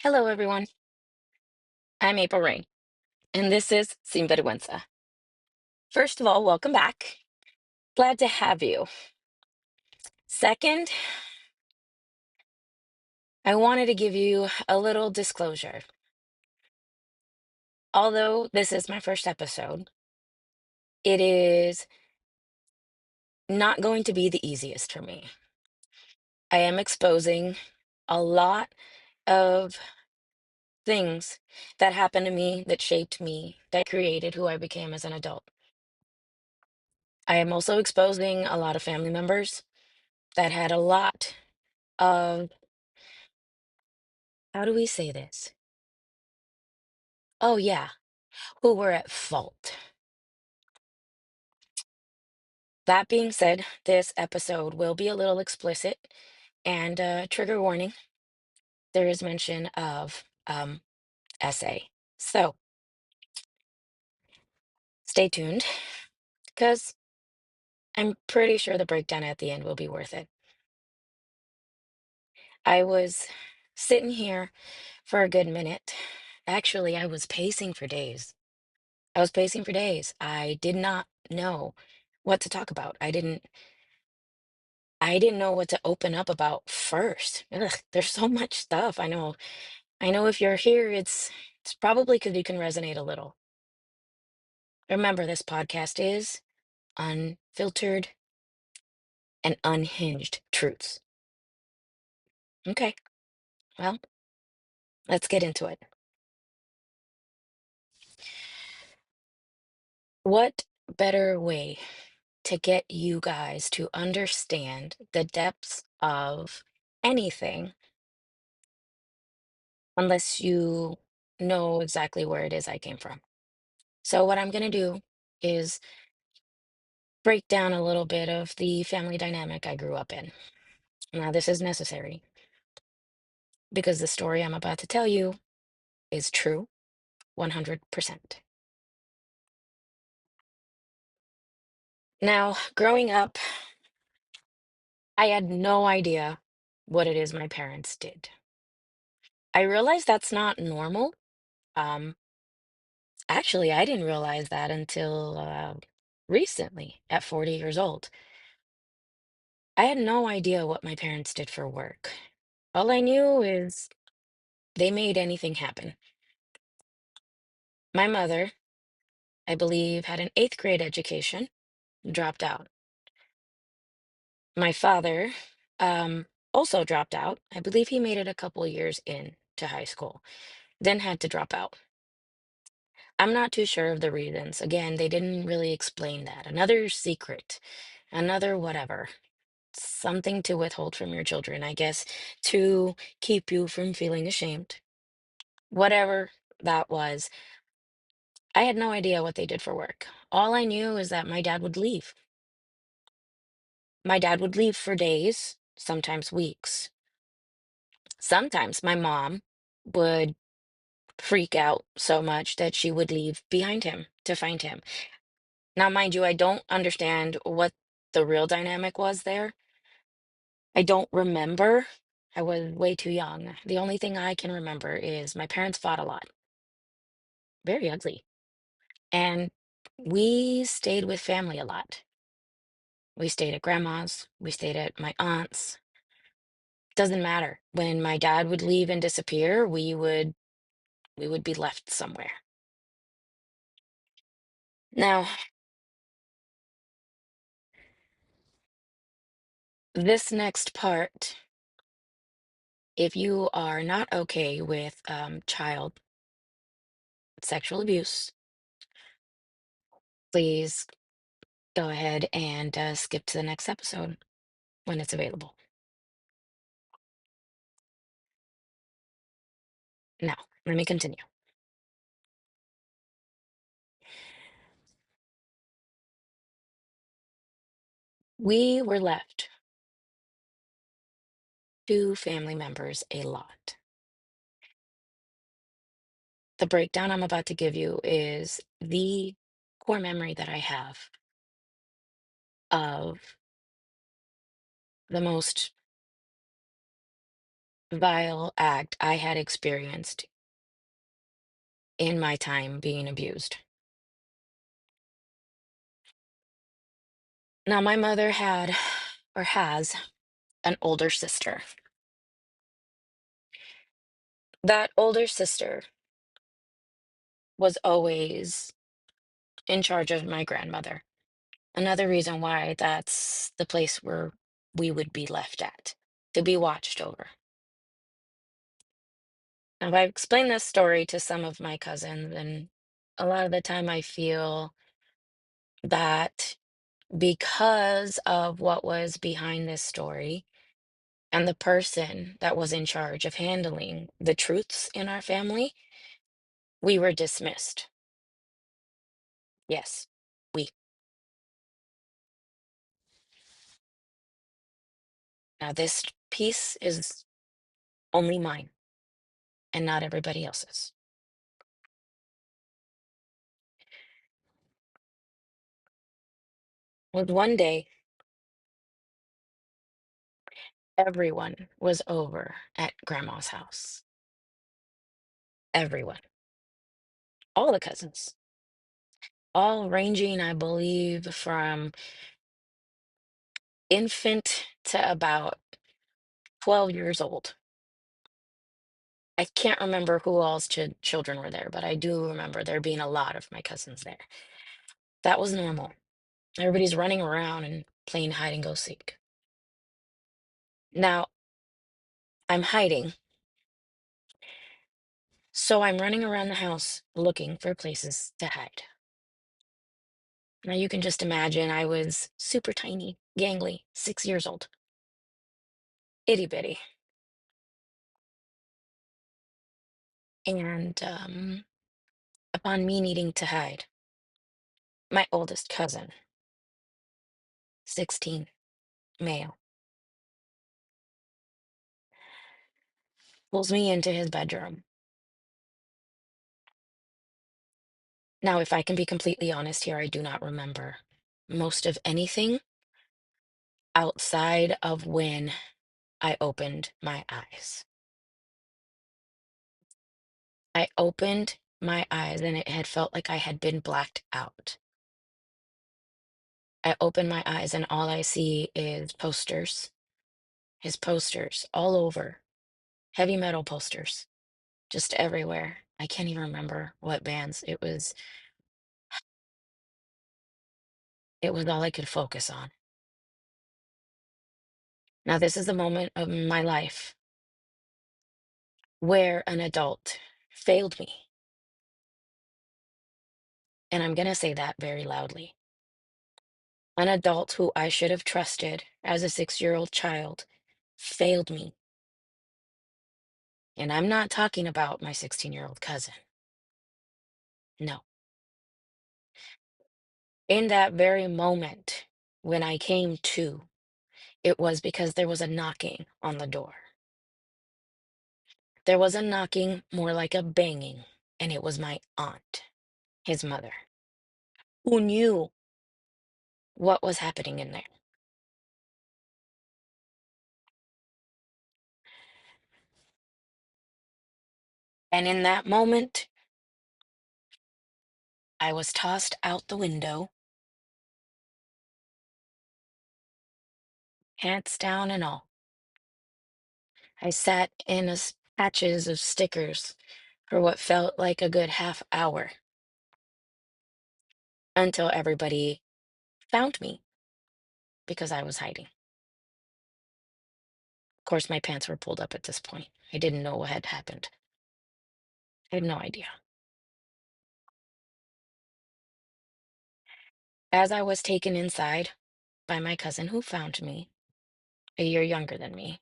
Hello, everyone. I'm April Rain, and this is Sin Vergüenza. First of all, welcome back. Glad to have you. Second, I wanted to give you a little disclosure. Although this is my first episode, it is not going to be the easiest for me. I am exposing a lot of things that happened to me, that shaped me, that created who I became as an adult. I am also exposing a lot of family members that had a lot of, how do we say this? Oh, yeah, who were at fault. That being said, this episode will be a little explicit and trigger warning. There is mention of essay. So stay tuned because I'm pretty sure the breakdown at the end will be worth it. I was sitting here for a good minute. Actually, I was pacing for days. I was pacing for days. I did not know what to talk about. I didn't know what to open up about first. Ugh, there's so much stuff. I know. I know if you're here, it's probably because you can resonate a little. Remember, this podcast is unfiltered and unhinged truths. Okay, well, let's get into it. What better way to get you guys to understand the depths of anything unless you know exactly where it is I came from? So, what I'm going to do is break down a little bit of the family dynamic I grew up in. Now, this is necessary because the story I'm about to tell you is true 100%. Now, growing up, I had no idea what it is my parents did. I realized that's not normal. Um, Actually, I didn't realize that until recently at 40 years old. I had no idea what my parents did for work. All I knew is they made anything happen. My mother, I believe, had an eighth grade education, dropped out. My father also dropped out. I believe he made it a couple years in to high school, then had to drop out. I'm not too sure of the reasons. Again, they didn't really explain that. Another secret, another whatever, something to withhold from your children, I guess, to keep you from feeling ashamed. Whatever that was, I had no idea what they did for work. All I knew is that my dad would leave. My dad would leave for days, sometimes weeks. Sometimes my mom would freak out so much that she would leave behind him to find him. Now, mind you, I don't understand what the real dynamic was there. I don't remember. I was way too young. The only thing I can remember is my parents fought a lot, very ugly. And we stayed with family a lot. We stayed at grandma's, we stayed at my aunt's. Doesn't matter. When my dad would leave and disappear, we would be left somewhere. Now, this next part, if you are not okay with child sexual abuse, please go ahead and skip to the next episode when it's available. Now, let me continue. We were left two family members a lot. The breakdown I'm about to give you is the core memory that I have of the most vile act I had experienced in my time being abused. Now, my mother had or has an older sister. That older sister was always in charge of my grandmother. Another reason why that's the place where we would be left at, to be watched over. Now, I've explained this story to some of my cousins, and a lot of the time I feel that because of what was behind this story and the person that was in charge of handling the truths in our family, we were dismissed. Yes, we. Now, this piece is only mine and not everybody else's. Was one day, everyone was over at grandma's house. Everyone, all the cousins, all ranging, I believe, from infant to about 12 years old. I can't remember who all's children were there, but I do remember there being a lot of my cousins there. That was normal. Everybody's running around and playing hide and go seek. Now, I'm hiding, so I'm running around the house looking for places to hide. Now, you can just imagine I was super tiny, gangly, 6 years old, itty bitty. And upon me needing to hide, my oldest cousin, 16, male, pulls me into his bedroom. Now, if I can be completely honest here, I do not remember most of anything outside of when I opened my eyes. I opened my eyes and it had felt like I had been blacked out. I open my eyes and all I see is posters, his posters all over, heavy metal posters, just everywhere. I can't even remember what bands. It was all I could focus on. Now this is the moment of my life where an adult failed me. And I'm going to say that very loudly. An adult who I should have trusted as a 6-year-old child failed me. And I'm not talking about my 16-year-old cousin. No. In that very moment when I came to, it was because there was a knocking on the door. There was a knocking, more like a banging, and it was my aunt, his mother, who knew what was happening in there. And in that moment, I was tossed out the window, pants down and all. I sat in patches of stickers for what felt like a good half hour until everybody found me because I was hiding. Of course, my pants were pulled up at this point. I didn't know what had happened. I had no idea. As I was taken inside by my cousin who found me, a year younger than me,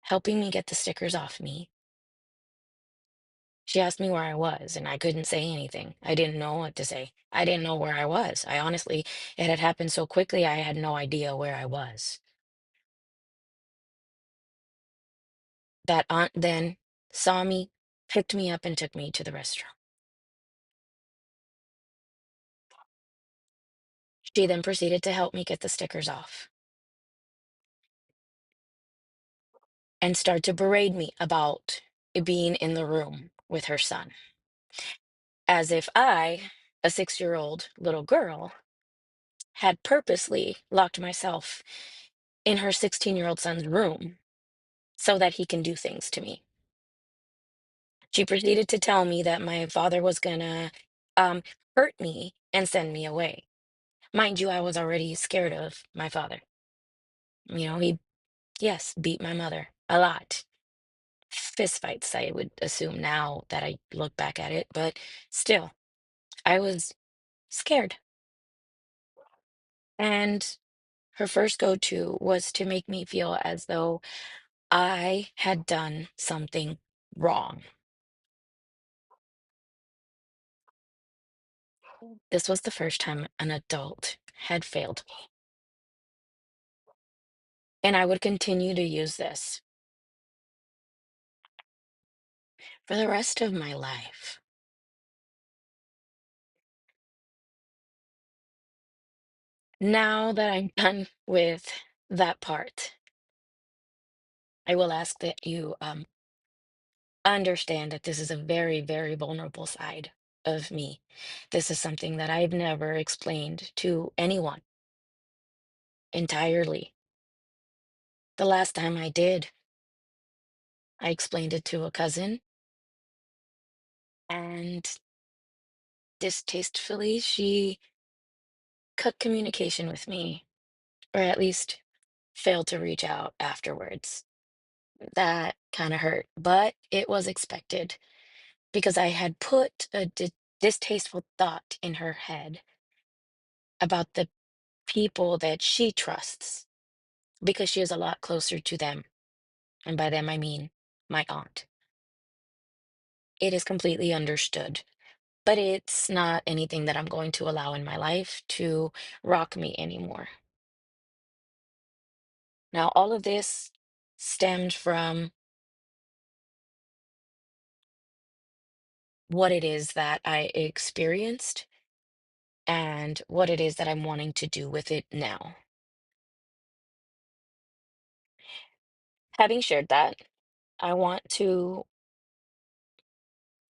helping me get the stickers off me, she asked me where I was, and I couldn't say anything. I didn't know what to say. I didn't know where I was. I honestly, it had happened so quickly, I had no idea where I was. That aunt then saw me, picked me up, and took me to the restroom. She then proceeded to help me get the stickers off. and start to berate me about being in the room with her son, as if I, a 6-year old little girl, had purposely locked myself in her 16-year-old son's room so that he can do things to me. She proceeded to tell me that my father was gonna um, hurt me and send me away. Mind you, I was already scared of my father. He, yes, beat my mother a lot. Fist fights, I would assume now that I look back at it, but still, I was scared. And her first go-to was to make me feel as though I had done something wrong. This was the first time an adult had failed me. And I would continue to use this for the rest of my life. Now that I'm done with that part, I will ask that you understand that this is a very, very vulnerable side of me. This is something that I've never explained to anyone entirely. The last time I did, I explained it to a cousin, and distastefully, she cut communication with me, or at least failed to reach out afterwards. That kind of hurt, but it was expected because I had put a distasteful thought in her head about the people that she trusts because she is a lot closer to them. And by them, I mean my aunt. It is completely understood, but it's not anything that I'm going to allow in my life to rock me anymore. Now, all of this stemmed from what it is that I experienced and what it is that I'm wanting to do with it now. Having shared that, I want to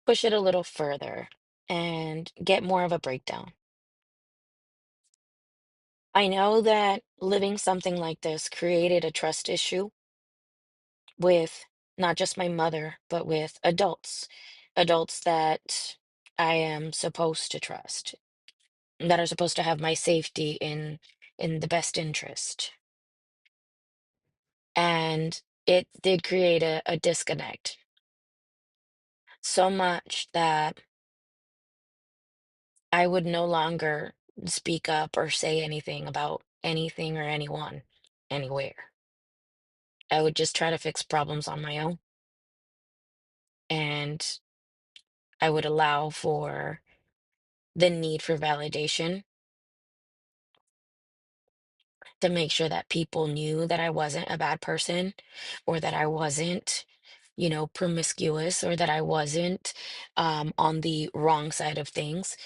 push it a little further and get more of a breakdown. I know that living something like this created a trust issue with not just my mother, but with adults, adults that I am supposed to trust, that are supposed to have my safety in the best interest. And it did create a disconnect, so much that I would no longer speak up or say anything about anything or anyone anywhere. I would just try to fix problems on my own, and I would allow for the need for validation to make sure that people knew that I wasn't a bad person, or that I wasn't, promiscuous, or that I wasn't on the wrong side of things.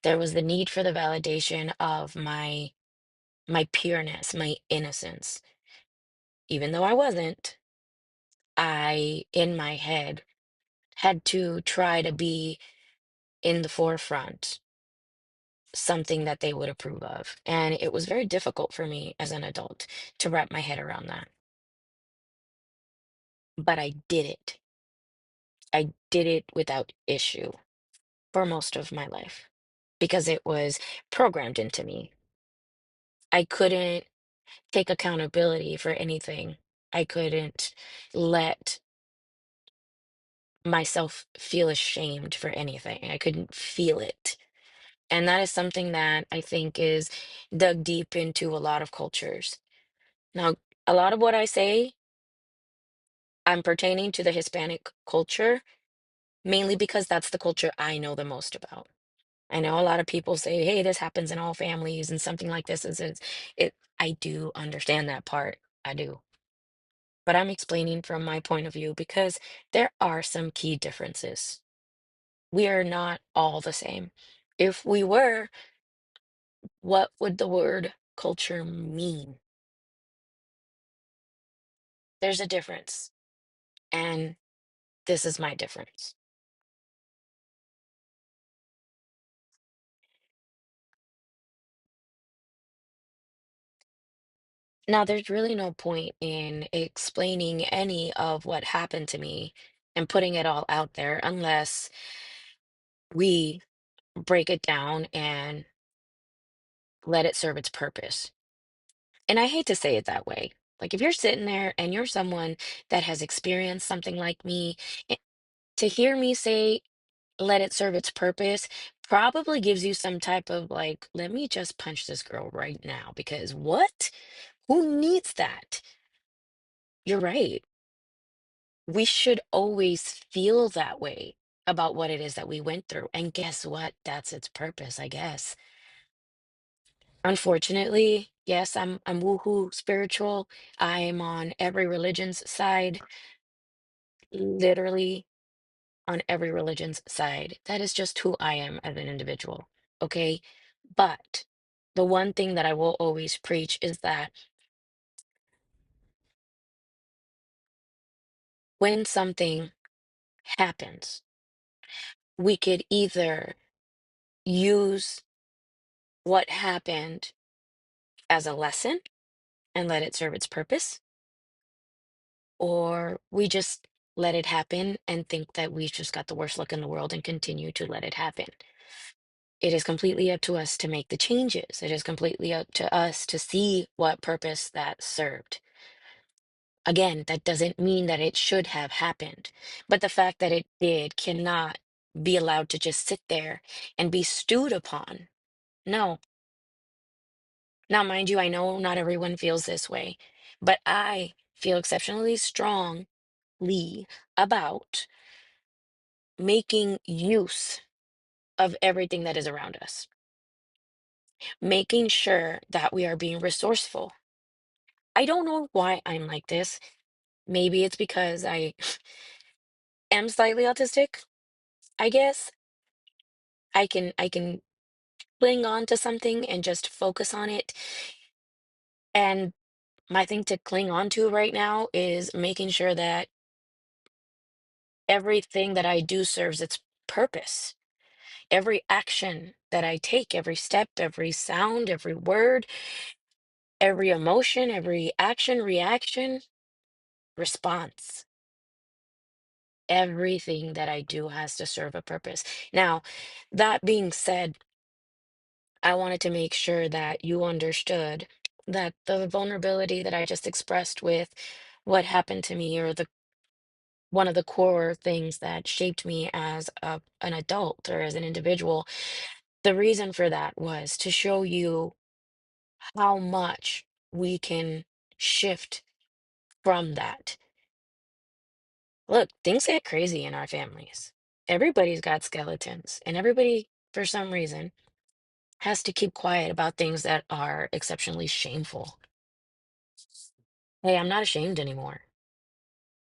There was the need for the validation of my pureness, my innocence. Even though I wasn't, I, in my head, had to try to be in the forefront, something that they would approve of. And it was very difficult for me as an adult to wrap my head around that. But I did it. I did it without issue for most of my life because it was programmed into me. I couldn't take accountability for anything. I couldn't let myself feel ashamed for anything. I couldn't feel it. And that is something that I think is dug deep into a lot of cultures. Now, a lot of what I say, I'm pertaining to the Hispanic culture, mainly because that's the culture I know the most about. I know a lot of people say, hey, this happens in all families, and something like this is it. I do understand that part. I do. But I'm explaining from my point of view because there are some key differences. We are not all the same. If we were, what would the word culture mean? There's a difference. And this is my difference. Now, there's really no point in explaining any of what happened to me and putting it all out there unless we break it down and let it serve its purpose. And I hate to say it that way. Like, if you're sitting there and you're someone that has experienced something like me, to hear me say, let it serve its purpose, probably gives you some type of like, let me just punch this girl right now because what? Who needs that? You're right. We should always feel that way about what it is that we went through. And guess what? That's its purpose, I guess. Unfortunately, yes, I'm woohoo spiritual. I am on every religion's side, literally on every religion's side. That is just who I am as an individual. Okay. But the one thing that I will always preach is that when something happens, we could either use what happened as a lesson and let it serve its purpose, or we just let it happen and think that we've just got the worst luck in the world and continue to let it happen. It is completely up to us to make the changes. It is completely up to us to see what purpose that served. Again, that doesn't mean that it should have happened, but the fact that it did cannot be allowed to just sit there and be stewed upon. No. Now, mind you, I know not everyone feels this way, but I feel exceptionally strongly about making use of everything that is around us, making sure that we are being resourceful. I don't know why I'm like this. Maybe it's because I am slightly autistic, I guess. I can cling on to something and just focus on it. And my thing to cling on to right now is making sure that everything that I do serves its purpose. Every action that I take, every step, every sound, every word, every emotion, every action, reaction, response. Everything that I do has to serve a purpose. Now, that being said, I wanted to make sure that you understood that the vulnerability that I just expressed with what happened to me, or the one of the core things that shaped me as an adult or as an individual, the reason for that was to show you how much we can shift from that. Look, things get crazy in our families. Everybody's got skeletons, and everybody, for some reason, has to keep quiet about things that are exceptionally shameful. Hey, I'm not ashamed anymore.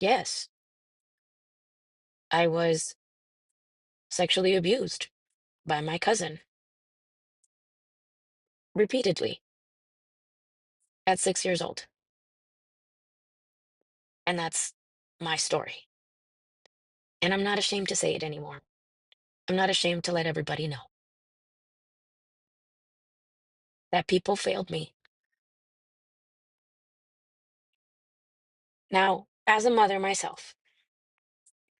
Yes, I was sexually abused by my cousin repeatedly at 6 years old. And that's my story. And I'm not ashamed to say it anymore. I'm not ashamed to let everybody know that people failed me. Now, as a mother myself,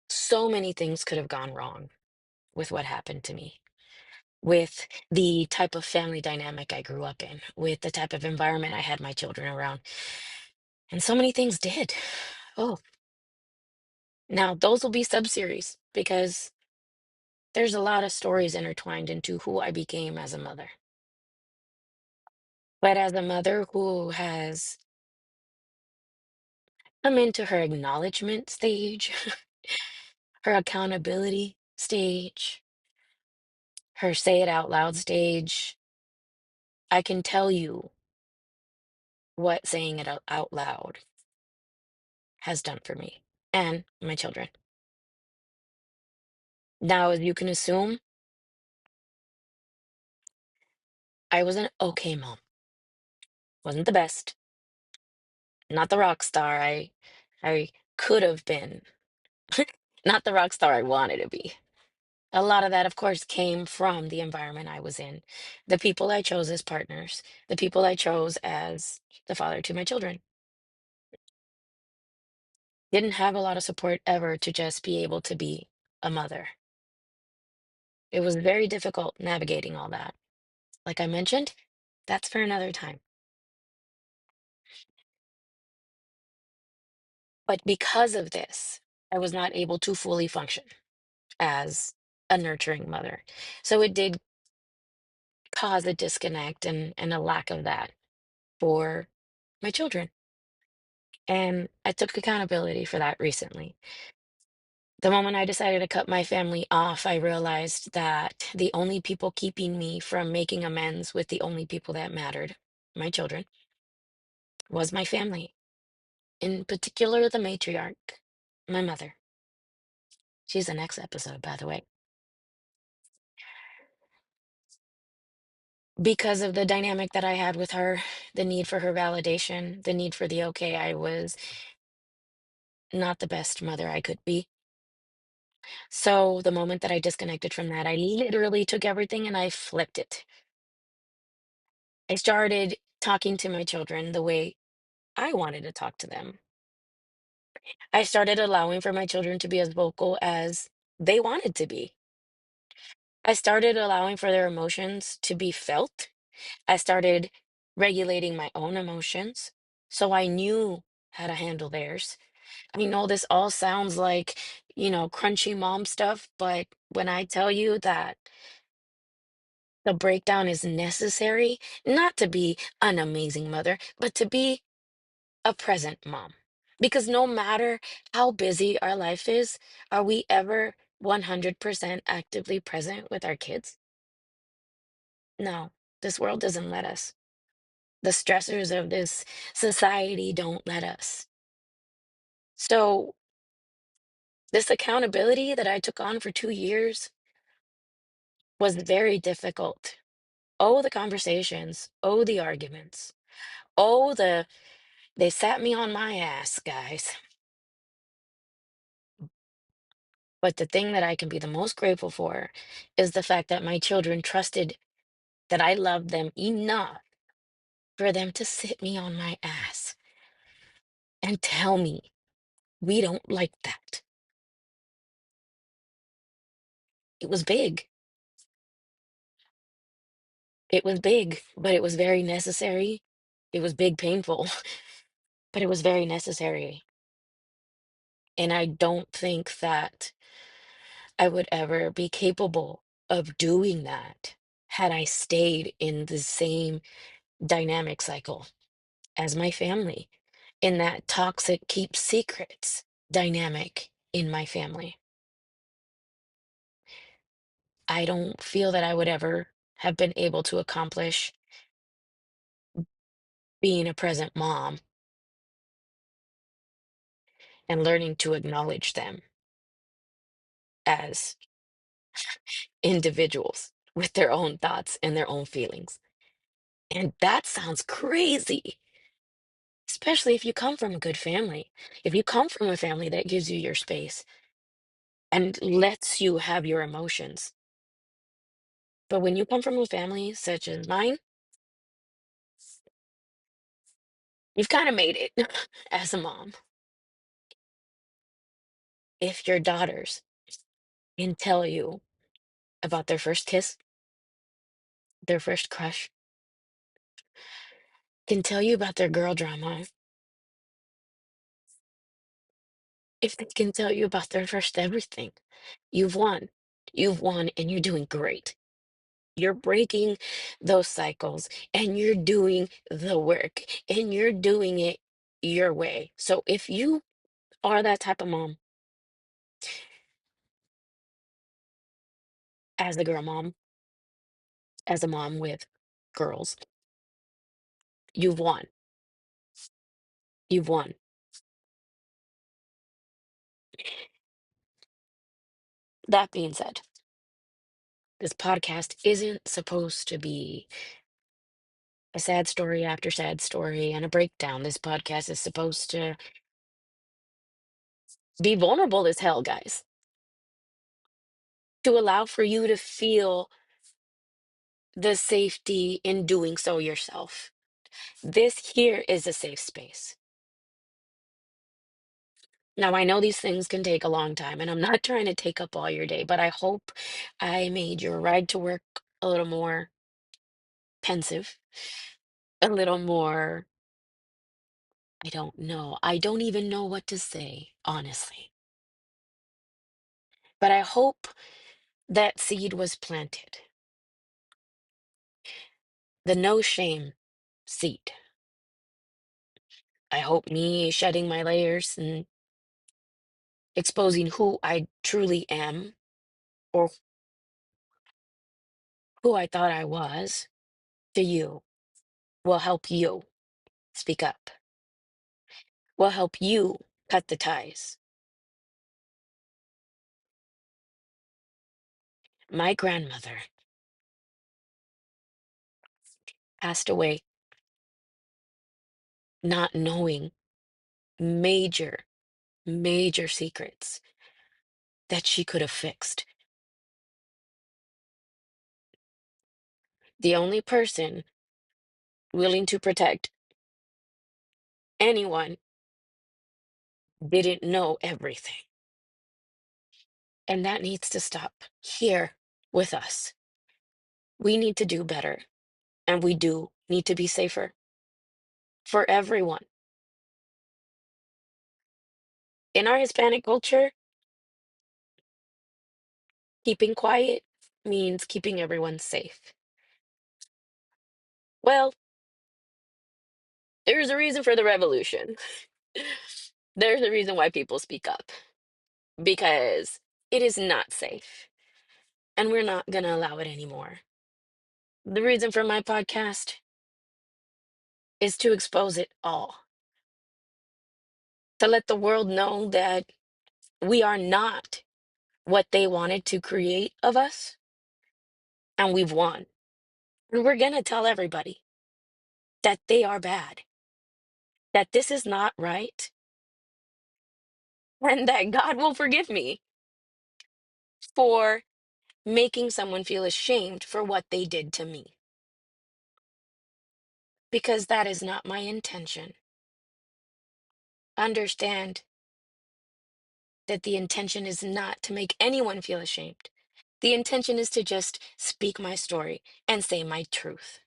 so many things could have gone wrong with what happened to me, with the type of family dynamic I grew up in, with the type of environment I had my children around. And so many things did. Oh, now those will be sub-series because there's a lot of stories intertwined into who I became as a mother. But as a mother who has come into her acknowledgement stage, her accountability stage, her say it out loud stage, I can tell you what saying it out loud has done for me and my children. Now, as you can assume, I was an okay mom. Wasn't the best, not the rock star I could have been. Not the rock star I wanted to be. A lot of that, of course, came from the environment I was in, the people I chose as partners, the people I chose as the father to my children. Didn't have a lot of support ever to just be able to be a mother. It was very difficult navigating all that. Like I mentioned, that's for another time. But because of this, I was not able to fully function as a nurturing mother. So it did cause a disconnect and a lack of that for my children. And I took accountability for that recently. The moment I decided to cut my family off, I realized that the only people keeping me from making amends with the only people that mattered, my children, was my family. In particular, the matriarch, my mother. She's the next episode, by the way. Because of the dynamic that I had with her, the need for her validation, the need for the okay, I was not the best mother I could be. So the moment that I disconnected from that, I literally took everything and I flipped it. I started talking to my children the way I wanted to talk to them. I started allowing for my children to be as vocal as they wanted to be. I started allowing for their emotions to be felt. I started regulating my own emotions so I knew how to handle theirs. I know this all sounds like, crunchy mom stuff, but when I tell you that the breakdown is necessary, not to be an amazing mother, but to be a present mom. Because no matter how busy our life is, are we ever 100% actively present with our kids? No, this world doesn't let us. The stressors of this society don't let us. So, this accountability that I took on for 2 years was very difficult. Oh, the conversations. Oh, the arguments. Oh, they sat me on my ass, guys. But the thing that I can be the most grateful for is the fact that my children trusted that I loved them enough for them to sit me on my ass and tell me, we don't like that. It was big. It was big, but it was very necessary. It was big, painful, but it was very necessary. And I don't think that I would ever be capable of doing that had I stayed in the same dynamic cycle as my family, in that toxic keep secrets dynamic in my family. I don't feel that I would ever have been able to accomplish being a present mom and learning to acknowledge them as individuals with their own thoughts and their own feelings. And that sounds crazy, especially if you come from a good family. If you come from a family that gives you your space and lets you have your emotions. But when you come from a family such as mine, you've kind of made it as a mom. If your daughters can tell you about their first kiss, their first crush, can tell you about their girl drama, if they can tell you about their first everything, you've won. You've won and you're doing great. You're breaking those cycles and you're doing the work and you're doing it your way. So if you are that type of mom, as a girl mom, as a mom with girls, you've won. You've won. That being said, this podcast isn't supposed to be a sad story after sad story and a breakdown. This podcast is supposed to Be vulnerable as hell, guys, to allow for you to feel the safety in doing so yourself. This here is a safe space. Now, I know these things can take a long time, and I'm not trying to take up all your day, but I hope I made your ride to work a little more pensive, a little more, I don't know. I don't even know what to say, honestly. But I hope that seed was planted. The no shame seed. I hope me shedding my layers and exposing who I truly am or who I thought I was to you will help you speak up, will help you cut the ties. My grandmother passed away not knowing major, major secrets that she could have fixed. The only person willing to protect anyone didn't know everything. And that needs to stop here with us. We need to do better, and we do need to be safer for everyone. In our Hispanic culture, keeping quiet means keeping everyone safe. Well, there's a reason for the revolution. There's a reason why people speak up because it is not safe, and we're not going to allow it anymore. The reason for my podcast is to expose it all, to let the world know that we are not what they wanted to create of us, and we've won. And we're going to tell everybody that they are bad, that this is not right, and that God will forgive me for making someone feel ashamed for what they did to me. Because that is not my intention. Understand that the intention is not to make anyone feel ashamed. The intention is to just speak my story and say my truth.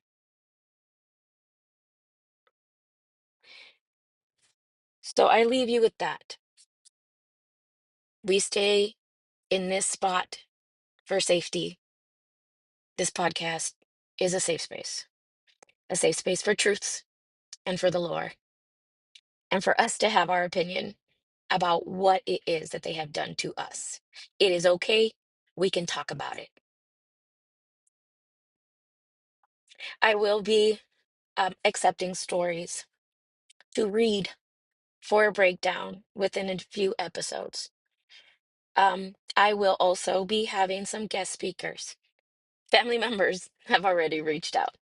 So I leave you with that. We stay in this spot for safety. This podcast is a safe space for truths and for the lore, and for us to have our opinion about what it is that they have done to us. It is okay. We can talk about it. I will be accepting stories to read for a breakdown within a few episodes. I will also be having some guest speakers. Family members have already reached out,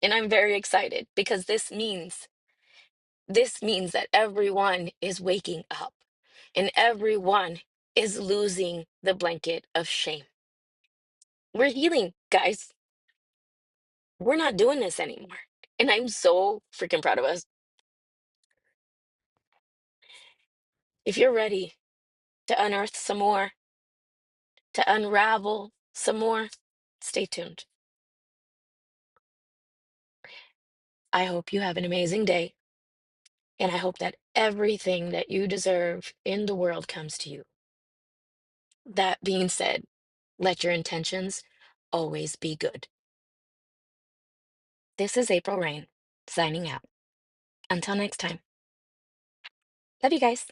and I'm very excited because this means that everyone is waking up and everyone is losing the blanket of shame. We're healing, guys. We're not doing this anymore. And I'm so freaking proud of us. If you're ready to unearth some more, to unravel some more, stay tuned. I hope you have an amazing day. And I hope that everything that you deserve in the world comes to you. That being said, let your intentions always be good. This is April Rain, signing out. Until next time. Love you guys.